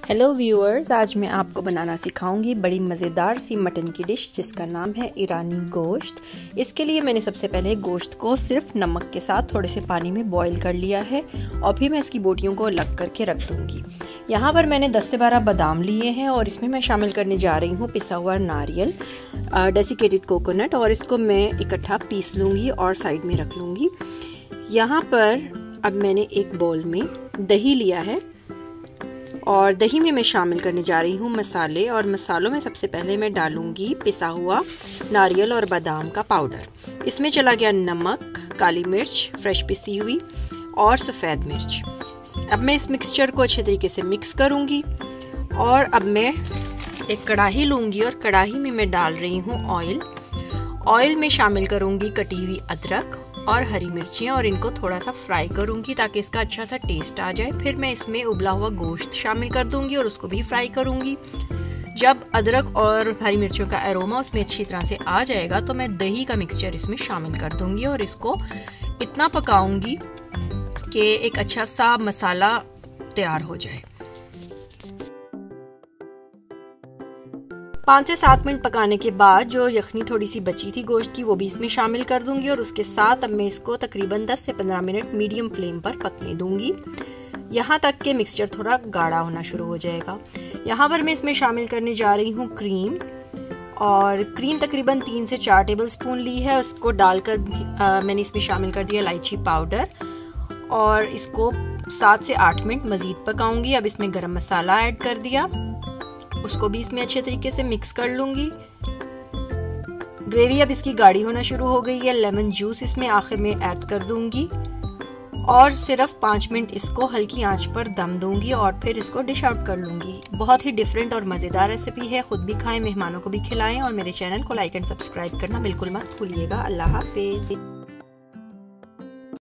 Hello viewers, आज मैं आपको बनाना सिखाऊंगी बड़ी मज़ेदार सी मटन की डिश जिसका नाम है ईरानी गोश्त। इसके लिए मैंने सबसे पहले गोश्त को सिर्फ नमक के साथ थोड़े से पानी में बॉईल कर लिया है और फिर मैं इसकी बोटियों को अलग करके रख दूंगी। यहाँ पर मैंने 10 से 12 बादाम लिए हैं और इसमें मैं शामिल करने जा रही हूँ पिसा हुआ नारियल, डेसिकेटेड कोकोनट, और इसको मैं इकट्ठा पीस लूँगी और साइड में रख लूँगी। यहाँ पर अब मैंने एक बाउल में दही लिया है और दही में मैं शामिल करने जा रही हूँ मसाले, और मसालों में सबसे पहले मैं डालूंगी पिसा हुआ नारियल और बादाम का पाउडर। इसमें चला गया नमक, काली मिर्च फ्रेश पिसी हुई और सफ़ेद मिर्च। अब मैं इस मिक्सचर को अच्छे तरीके से मिक्स करूँगी और अब मैं एक कढ़ाई लूँगी और कढ़ाई में मैं डाल रही हूँ ऑयल में शामिल करूँगी कटी हुई अदरक और हरी मिर्चियाँ और इनको थोड़ा सा फ्राई करूँगी ताकि इसका अच्छा सा टेस्ट आ जाए। फिर मैं इसमें उबला हुआ गोश्त शामिल कर दूँगी और उसको भी फ्राई करूँगी। जब अदरक और हरी मिर्चियों का एरोमा उसमें अच्छी तरह से आ जाएगा तो मैं दही का मिक्सचर इसमें शामिल कर दूँगी और इसको इतना पकाऊँगी कि एक अच्छा सा मसाला तैयार हो जाए। 5 से 7 मिनट पकाने के बाद जो यखनी थोड़ी सी बची थी गोश्त की वो भी इसमें शामिल कर दूंगी और उसके साथ अब मैं इसको तकरीबन 10 से 15 मिनट मीडियम फ्लेम पर पकने दूंगी, यहाँ तक कि मिक्सचर थोड़ा गाढ़ा होना शुरू हो जाएगा। यहाँ पर मैं इसमें शामिल करने जा रही हूँ क्रीम, और क्रीम तकरीबन 3 से 4 टेबल स्पून ली है। उसको डालकर मैंने इसमें शामिल कर दिया इलायची पाउडर और इसको 7 से 8 मिनट मजीद पकाऊंगी। अब इसमें गरम मसाला ऐड कर दिया, उसको भी इसमें अच्छे तरीके से मिक्स कर लूंगी। ग्रेवी अब इसकी गाढ़ी होना शुरू हो गई है। लेमन जूस इसमें आखिर में ऐड कर दूंगी और सिर्फ 5 मिनट इसको हल्की आंच पर दम दूंगी और फिर इसको डिश आउट कर लूंगी। बहुत ही डिफरेंट और मज़ेदार रेसिपी है, खुद भी खाएं, मेहमानों को भी खिलाएं और मेरे चैनल को लाइक एंड सब्सक्राइब करना बिल्कुल मत भूलिएगा। अल्लाह हाफिज़।